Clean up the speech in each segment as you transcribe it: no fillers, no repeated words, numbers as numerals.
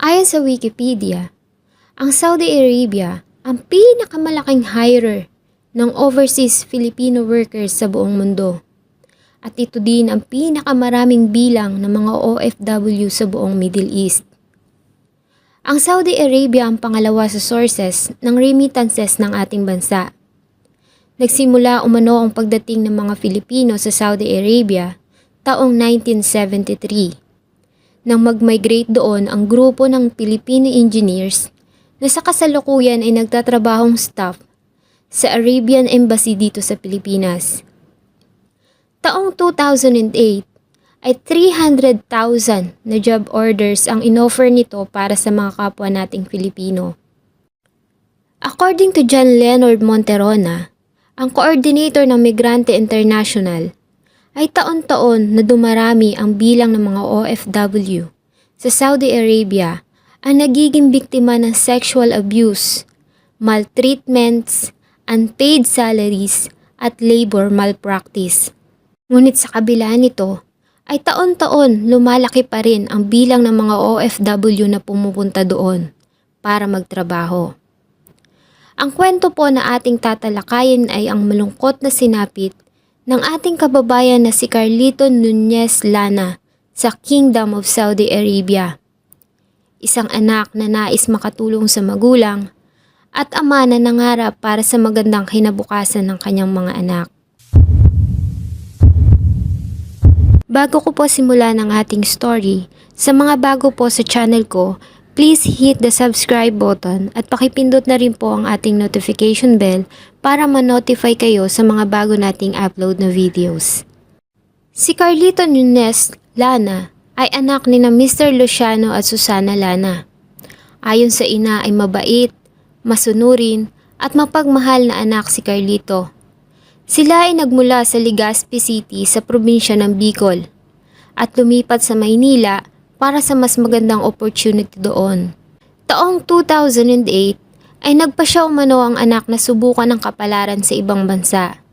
Ayon sa Wikipedia, ang Saudi Arabia ang pinakamalaking hirer ng overseas Filipino workers sa buong mundo. At ito din ang pinakamaraming bilang ng mga OFW sa buong Middle East. Ang Saudi Arabia ang pangalawa sa sources ng remittances ng ating bansa. Nagsimula umano ang pagdating ng mga Filipino sa Saudi Arabia taong 1973 nang mag-migrate doon ang grupo ng Filipino engineers na sa kasalukuyan ay nagtatrabahong staff sa Arabian Embassy dito sa Pilipinas. Taong 2008 ay 300,000 na job orders ang inoffer nito para sa mga kapwa nating Filipino. According to John Leonard Monterona, ang coordinator ng Migrante International, ay taon-taon na dumarami ang bilang ng mga OFW sa Saudi Arabia ang nagiging biktima ng sexual abuse, maltreatments, unpaid salaries at labor malpractice. Ngunit sa kabila nito, ay taon-taon lumalaki pa rin ang bilang ng mga OFW na pumupunta doon para magtrabaho. Ang kwento po na ating tatalakayin ay ang malungkot na sinapit ng ating kababayan na si Carlito Nunez Lana sa Kingdom of Saudi Arabia. Isang anak na nais makatulong sa magulang at ama na nangarap para sa magandang kinabukasan ng kanyang mga anak. Bago ko po simulan ang ating story, sa mga bago po sa channel ko, please hit the subscribe button at pakipindot na rin po ang ating notification bell para ma-notify kayo sa mga bago nating upload na videos. Si Carlito Nunez Lana ay anak ni na Mr. Luciano at Susana Lana. Ayon sa ina ay mabait, masunurin at mapagmahal na anak si Carlito. Sila ay nagmula sa Legazpi City sa probinsya ng Bicol at lumipat sa Maynila para sa mas magandang opportunity doon. Taong 2008 ay nagpasya umano ang anak na subukan ng kapalaran sa ibang bansa.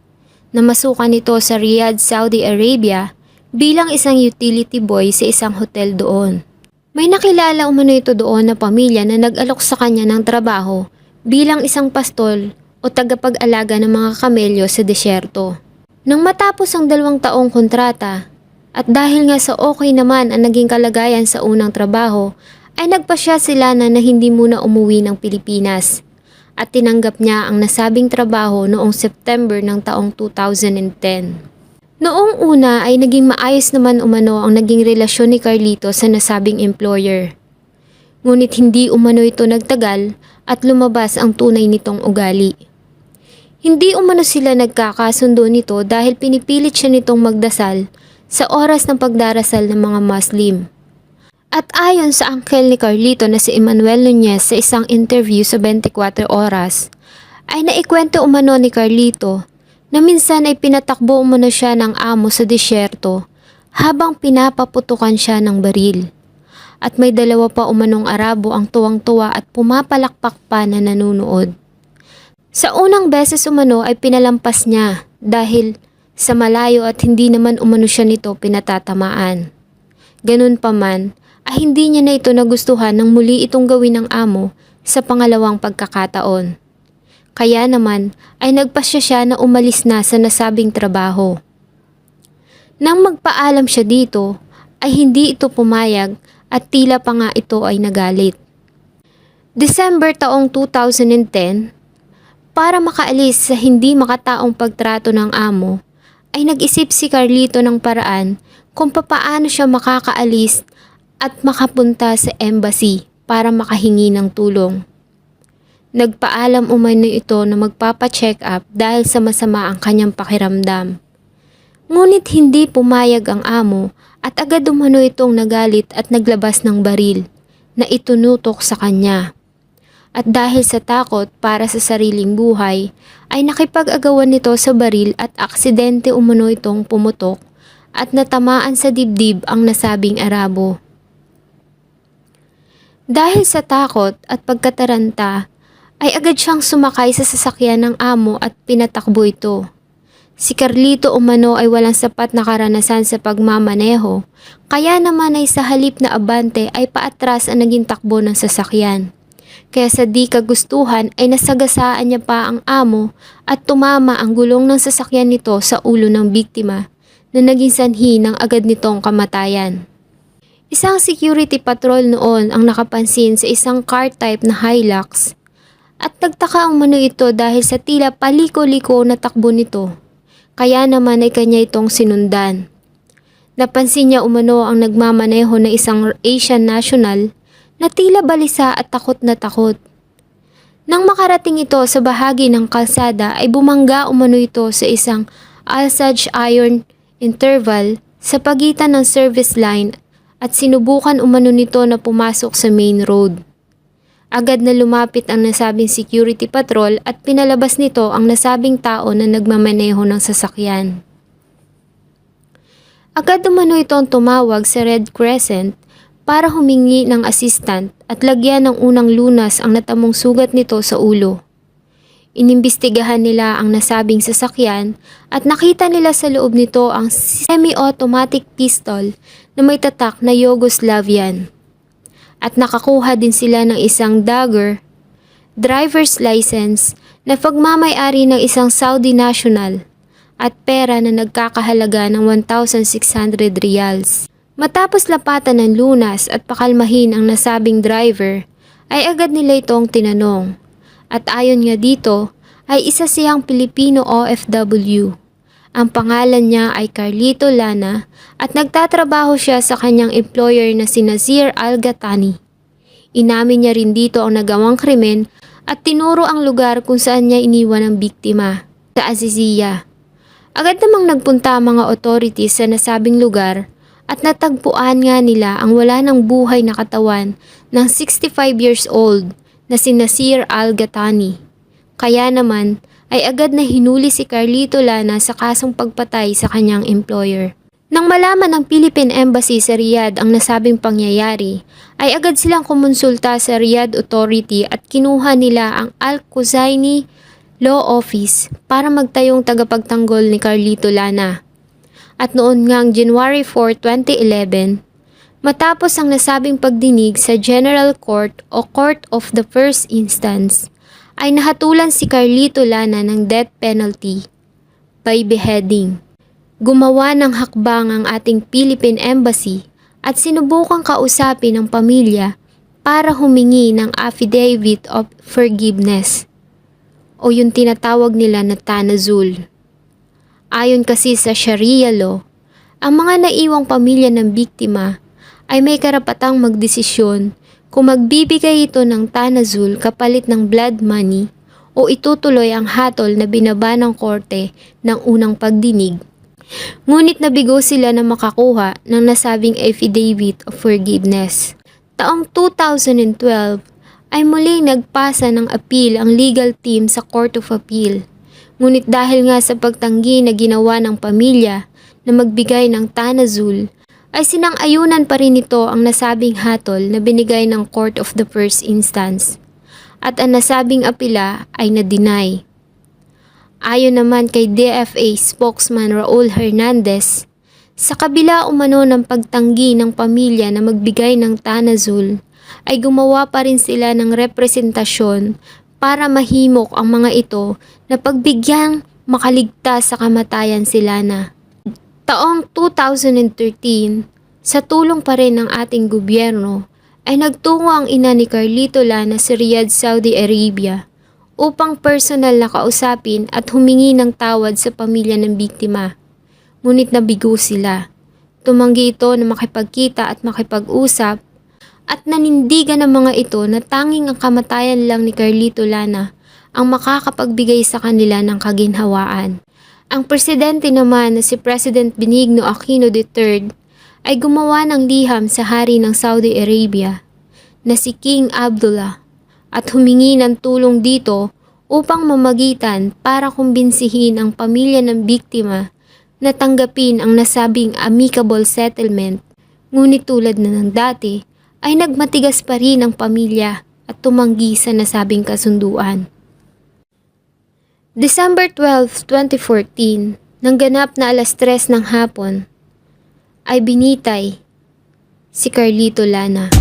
Namasukan nito sa Riyadh, Saudi Arabia bilang isang utility boy sa isang hotel doon. May nakilala umano ito doon na pamilya na nag-alok sa kanya ng trabaho bilang isang pastol o tagapag-alaga ng mga kamelyo sa desyerto. Nang matapos ang 2 taong kontrata, at dahil nga sa okay naman ang naging kalagayan sa unang trabaho, ay nagpasya sila na hindi muna umuwi ng Pilipinas at tinanggap niya ang nasabing trabaho noong September ng taong 2010. Noong una ay naging maayos naman umano ang naging relasyon ni Carlito sa nasabing employer. Ngunit hindi umano ito nagtagal at lumabas ang tunay nitong ugali. Hindi umano sila nagkakasundo nito dahil pinipilit siya nitong magdasal sa oras ng pagdarasal ng mga Muslim. At ayon sa uncle ni Carlito na si Emmanuel Nunez sa isang interview sa 24 Oras, ay naikwento umano ni Carlito na minsan ay pinatakbo umano siya ng amo sa disyerto habang pinapaputukan siya ng baril. At may 2 pa umanong Arabo ang tuwang-tuwa at pumapalakpak pa na nanunood. Sa unang beses umano ay pinalampas niya dahil sa malayo at hindi naman umano siya nito pinatatamaan. Ganun pa man, ay hindi niya na ito nagustuhan nang muli itong gawin ng amo sa pangalawang pagkakataon. Kaya naman ay nagpasya siya na umalis na sa nasabing trabaho. Nang magpaalam siya dito, ay hindi ito pumayag at tila pa nga ito ay nagalit. December taong 2010, para makaalis sa hindi makataong pagtrato ng amo, ay nag-isip si Carlito ng paraan kung papaano siya makakaalis at makapunta sa embassy para makahingi ng tulong. Nagpaalam umano ito na magpapa-check up dahil sa masama ang kanyang pakiramdam. Ngunit hindi pumayag ang amo at agad umano itong nagalit at naglabas ng baril na itunutok sa kanya. At dahil sa takot para sa sariling buhay, ay nakipag-agawan nito sa baril at aksidente umano itong pumutok at natamaan sa dibdib ang nasabing Arabo. Dahil sa takot at pagkataranta, ay agad siyang sumakay sa sasakyan ng amo at pinatakbo ito. Si Carlito umano ay walang sapat na karanasan sa pagmamaneho, kaya naman ay sa halip na abante ay paatras ang naging takbo ng sasakyan. Kaya sa di kagustuhan ay nasagasaan niya pa ang amo at tumama ang gulong ng sasakyan nito sa ulo ng biktima na naging sanhi ng agad nitong kamatayan. Isang security patrol noon ang nakapansin sa isang car type na Hilux at nagtaka ang umano ito dahil sa tila paliko-liko na takbo nito. Kaya naman ay kanya itong sinundan. Napansin niya umano ang nagmamaneho na isang Asian national na tila balisa at takot na takot. Nang makarating ito sa bahagi ng kalsada ay bumangga umano ito sa isang Alsage iron interval sa pagitan ng service line at sinubukan umano nito na pumasok sa main road. Agad na lumapit ang nasabing security patrol at pinalabas nito ang nasabing tao na nagmamaneho ng sasakyan. Agad umano itong tumawag sa Red Crescent para humingi ng assistant at lagyan ng unang lunas ang natamong sugat nito sa ulo. Inimbestigahan nila ang nasabing sasakyan at nakita nila sa loob nito ang semi-automatic pistol na may tatak na Yugoslavian. At nakakuha din sila ng isang dagger, driver's license na pagmamay-ari ng isang Saudi national at pera na nagkakahalaga ng 1,600 riyals. Matapos lapatan ng lunas at pakalmahin ang nasabing driver, ay agad nila itong tinanong. At ayon nga dito, ay isa siyang Pilipino OFW. Ang pangalan niya ay Carlito Lana at nagtatrabaho siya sa kanyang employer na si Nazir Al-Ghatani. Inamin niya rin dito ang nagawang krimen at tinuro ang lugar kung saan niya iniwan ang biktima, sa Azizia. Agad namang nagpunta ang mga authorities sa nasabing lugar at natagpuan nga nila ang wala ng buhay na katawan ng 65 years old na si Nazir Al-Ghatani. Kaya naman ay agad na hinuli si Carlito Lana sa kasong pagpatay sa kanyang employer. Nang malaman ng Philippine Embassy sa Riyadh ang nasabing pangyayari, ay agad silang kumonsulta sa Riyadh Authority at kinuha nila ang Al-Quzaini Law Office para magtayong tagapagtanggol ni Carlito Lana. At noon ngang January 4, 2011, matapos ang nasabing pagdinig sa General Court o Court of the First Instance, ay nahatulan si Carlito Lana ng death penalty by beheading. Gumawa ng hakbang ang ating Philippine Embassy at sinubukang kausapin ang pamilya para humingi ng affidavit of forgiveness o yung tinatawag nila na tanazul. Ayon kasi sa Sharia law, ang mga naiwang pamilya ng biktima ay may karapatang magdesisyon kung magbibigay ito ng tanazul kapalit ng blood money o itutuloy ang hatol na binaba ng korte ng unang pagdinig. Ngunit nabigo sila na makakuha ng nasabing affidavit of forgiveness. Taong 2012 ay muling nagpasa ng appeal ang legal team sa Court of Appeal. Ngunit dahil nga sa pagtanggi na ginawa ng pamilya na magbigay ng tanazul, ay sinang-ayunan pa rin ito ang nasabing hatol na binigay ng Court of the First Instance. At ang nasabing apila ay na-deny. Ayon naman kay DFA spokesman Raul Hernandez, sa kabila umano ng pagtanggi ng pamilya na magbigay ng tanazul, ay gumawa pa rin sila ng representasyon para mahimok ang mga ito na pagbigyang makaligtas sa kamatayan si Lana. Taong 2013, sa tulong pa rin ng ating gobyerno, ay nagtungo ang ina ni Carlito Lana sa Riyadh, Saudi Arabia upang personal na kausapin at humingi ng tawad sa pamilya ng biktima. Ngunit nabigo sila. Tumanggi ito na makipagkita at makipag-usap at nanindigan ng mga ito na tanging ang kamatayan lang ni Carlito Lana ang makakapagbigay sa kanila ng kaginhawaan. Ang presidente naman na si President Benigno Aquino III ay gumawa ng liham sa hari ng Saudi Arabia na si King Abdullah at humingi ng tulong dito upang mamagitan para kumbinsihin ang pamilya ng biktima na tanggapin ang nasabing amicable settlement. Ngunit tulad na ng dati, ay nagmatigas pa rin ang pamilya at tumanggi sa nasabing kasunduan. December 12, 2014, Nang ganap na 3:00 ng hapon, ay binitay si Carlito Lana.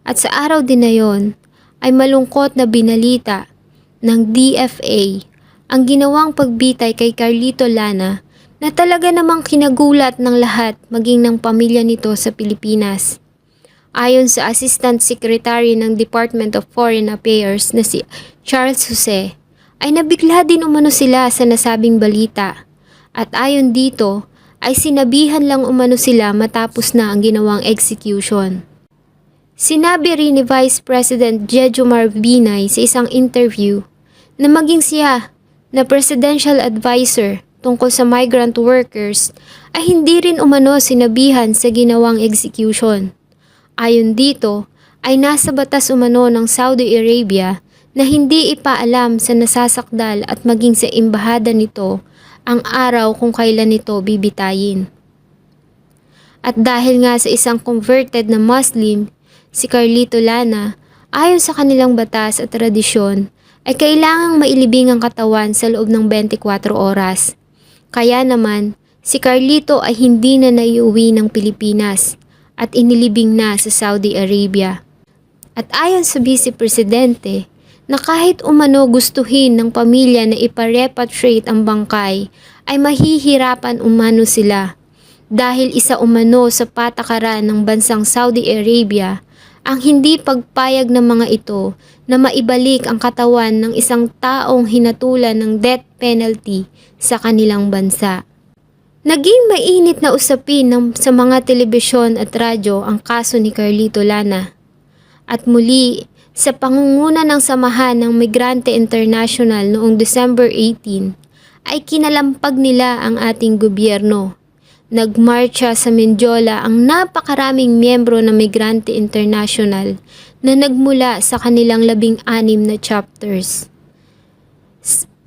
At sa araw din na yon, ay malungkot na binalita ng DFA ang ginawang pagbitay kay Carlito Lana na talaga namang kinagulat ng lahat maging ng pamilya nito sa Pilipinas. Ayon sa Assistant Secretary ng Department of Foreign Affairs na si Charles Jose, ay nabigla din umano sila sa nasabing balita. At ayon dito, ay sinabihan lang umano sila matapos na ang ginawang execution. Sinabi rin ni Vice President Jejomar Binay sa isang interview na maging siya na presidential advisor tungkol sa migrant workers ay hindi rin umano sinabihan sa ginawang execution. Ayon dito, ay nasa batas umano ng Saudi Arabia na hindi ipaalam sa nasasakdal at maging sa embahada nito ang araw kung kailan ito bibitayin. At dahil nga sa isang converted na Muslim, si Carlito Lana, ayon sa kanilang batas at tradisyon, ay kailangang mailibing ang katawan sa loob ng 24 oras. Kaya naman, si Carlito ay hindi na naiuwi ng Pilipinas at inilibing na sa Saudi Arabia. At ayon sa Vice Presidente, na kahit umano gustuhin ng pamilya na iparepatriate ang bangkay, ay mahihirapan umano sila dahil isa umano sa patakaran ng bansang Saudi Arabia ang hindi pagpayag ng mga ito na maibalik ang katawan ng isang taong hinatulan ng death penalty sa kanilang bansa. Naging mainit na usapin sa mga telebisyon at radyo ang kaso ni Carlito Lana. At muli, sa pangunguna ng Samahan ng Migrante International noong December 18, ay kinalampag nila ang ating gobyerno. Nagmarcha sa Mendiola ang napakaraming miyembro ng Migrante International na nagmula sa kanilang 16 na chapters.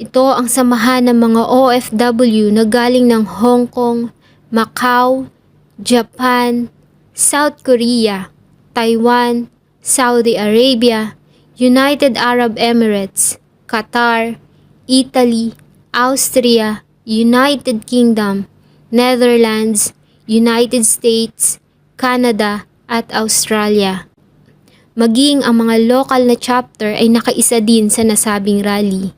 Ito ang samahan ng mga OFW na galing ng Hong Kong, Macau, Japan, South Korea, Taiwan, Saudi Arabia, United Arab Emirates, Qatar, Italy, Austria, United Kingdom, Netherlands, United States, Canada at Australia. Maging ang mga local na chapter ay nakaisa din sa nasabing rally.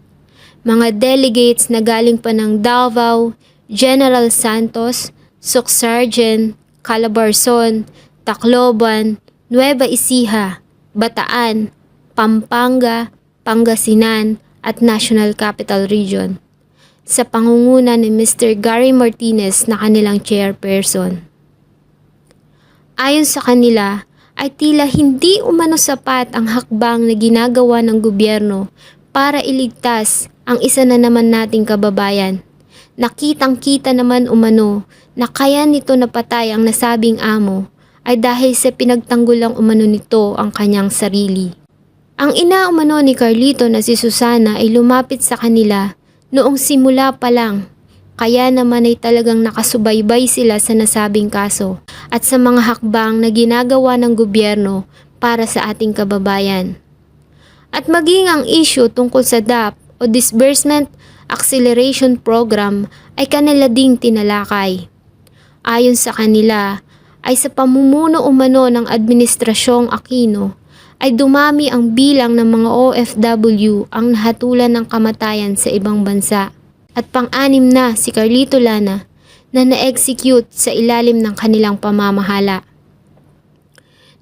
Mga delegates na galing pa ng Davao, General Santos, Sucsargen, Calabarzon, Tacloban, Nueva Ecija, Bataan, Pampanga, Pangasinan at National Capital Region sa pangunguna ni Mr. Gary Martinez na kanilang chairperson. Ayon sa kanila ay tila hindi umano sapat ang hakbang na ginagawa ng gobyerno para iligtas ang isa na naman nating kababayan. Nakitang-kita naman umano na kaya nito napatay ang nasabing amo ay dahil sa pinagtanggulang umano nito ang kanyang sarili. Ang ina umano ni Carlito na si Susana ay lumapit sa kanila noong simula pa lang, kaya naman ay talagang nakasubaybay sila sa nasabing kaso at sa mga hakbang na ginagawa ng gobyerno para sa ating kababayan. At maging ang issue tungkol sa DAP o Disbursement Acceleration Program ay kanila ding tinalakay. Ayon sa kanila ay sa pamumuno umano ng Administrasyong Aquino ay dumami ang bilang ng mga OFW ang nahatulan ng kamatayan sa ibang bansa. At pang-anim na si Carlito Lana na na-execute sa ilalim ng kanilang pamamahala.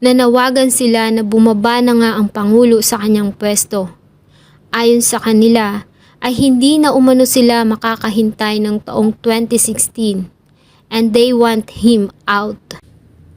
Nanawagan sila na bumaba na nga ang Pangulo sa kanyang pwesto. Ayon sa kanila ay hindi na umano sila makakahintay ng taong 2016 and they want him out.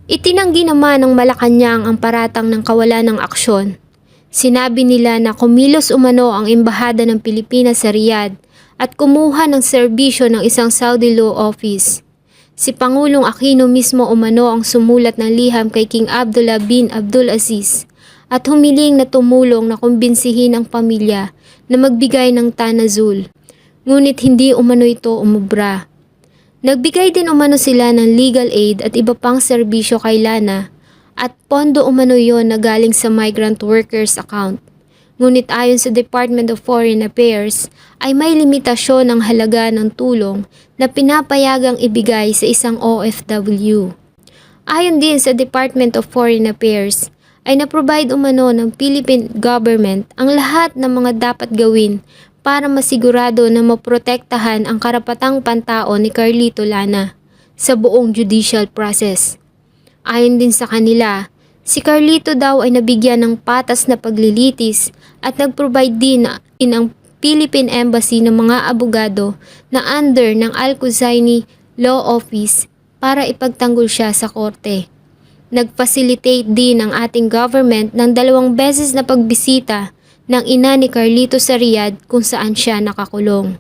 Itinanggi naman ng Malacanang ang paratang ng kawalan ng aksyon. Sinabi nila na kumilos umano ang Embahada ng Pilipinas sa Riyadh at kumuha ng serbisyo ng isang Saudi law office. Si Pangulong Aquino mismo umano ang sumulat ng liham kay King Abdullah bin Abdul Aziz at humiling na tumulong na kumbinsihin ang pamilya na magbigay ng tanazul. Ngunit hindi umano ito umubra. Nagbigay din umano sila ng legal aid at iba pang serbisyo kay Lana at pondo umano yon na galing sa migrant workers account. Ngunit ayon sa Department of Foreign Affairs ay may limitasyon ng halaga ng tulong na pinapayagang ibigay sa isang OFW. Ayon din sa Department of Foreign Affairs ay na-provide umano ng Philippine government ang lahat ng mga dapat gawin para masigurado na maprotektahan ang karapatang pantao ni Carlito Lana sa buong judicial process. Ayon din sa kanila, si Carlito daw ay nabigyan ng patas na paglilitis at nag-provide din ang Philippine Embassy ng mga abogado na under ng Al-Quzaini Law Office para ipagtanggol siya sa korte. Nag-facilitate din ang ating government ng 2 beses na pagbisita ng ina ni Carlito sa Riyadh kung saan siya nakakulong.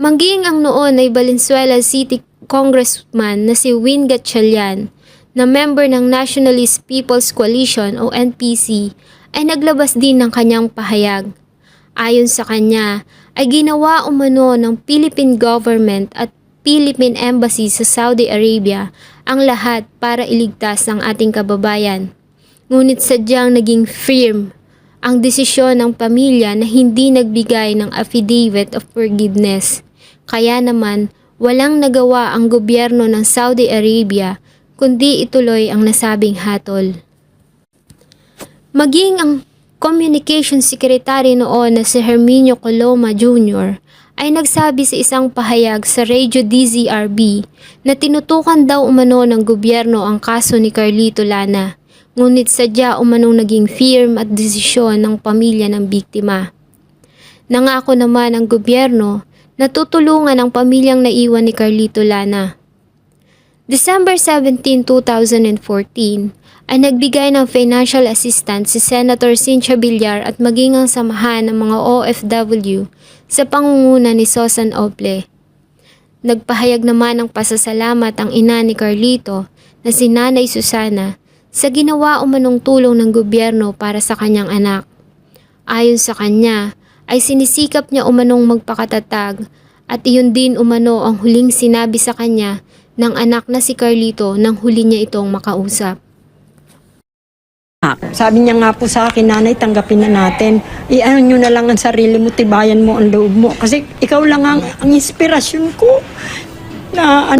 Maging ang noon ay Valenzuela City Congressman na si Win Gatchalian na member ng Nationalist People's Coalition o NPC ay naglabas din ng kanyang pahayag. Ayon sa kanya ay ginawa umano ng Philippine government at Philippine Embassy sa Saudi Arabia ang lahat para iligtas ang ating kababayan. Ngunit sadyang naging firm ang desisyon ng pamilya na hindi nagbigay ng affidavit of forgiveness. Kaya naman walang nagawa ang gobyerno ng Saudi Arabia kundi ituloy ang nasabing hatol. Maging ang Communication Secretary noon na si Herminio Coloma Jr. ay nagsabi sa isang pahayag sa Radio DZRB na tinutukan daw umano ng gobyerno ang kaso ni Carlito Lana, ngunit sadya umanong naging firm at desisyon ng pamilya ng biktima. Nangako naman ang gobyerno na tutulungan ang pamilyang naiwan ni Carlito Lana. December 17, 2014 ay nagbigay ng financial assistance si Senator Cynthia Villar at maging ang samahan ng mga OFW sa pangunguna ni Susan Ople. Nagpahayag naman ng pasasalamat ang ina ni Carlito na si Nanay Susana sa ginawa umanong tulong ng gobyerno para sa kanyang anak. Ayon sa kanya ay sinisikap niya umanong magpakatatag at iyon din umano ang huling sinabi sa kanya ng anak na si Carlito nang huli niya itong makausap. Sabi niya nga po sa akin, nanay, tanggapin na natin. Ano nyo na lang ang sarili mo, tibayan mo ang loob mo. Kasi ikaw lang ang inspirasyon ko na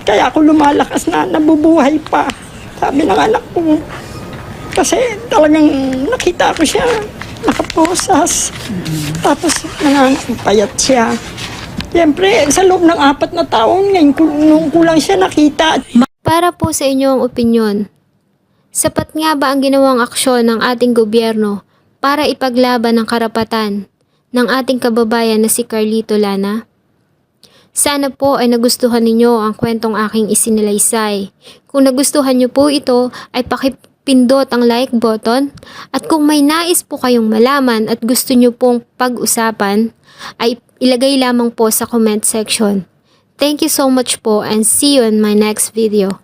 kaya ako lumalakas na nabubuhay pa. Sabi ng anak ko. Kasi talagang nakita ko siya, nakaposas. Tapos payat siya. Siyempre, sa loob ng 4 na taon, ngayon nung ko lang siya nakita. Para po sa inyong opinyon, sapat nga ba ang ginawang aksyon ng ating gobyerno para ipaglaban ang karapatan ng ating kababayan na si Carlito Lana? Sana po ay nagustuhan ninyo ang kwentong aking isinilaysay. Kung nagustuhan nyo po ito ay pakipindot ang like button at kung may nais po kayong malaman at gusto nyo pong pag-usapan ay ilagay lamang po sa comment section. Thank you so much po and see you in my next video.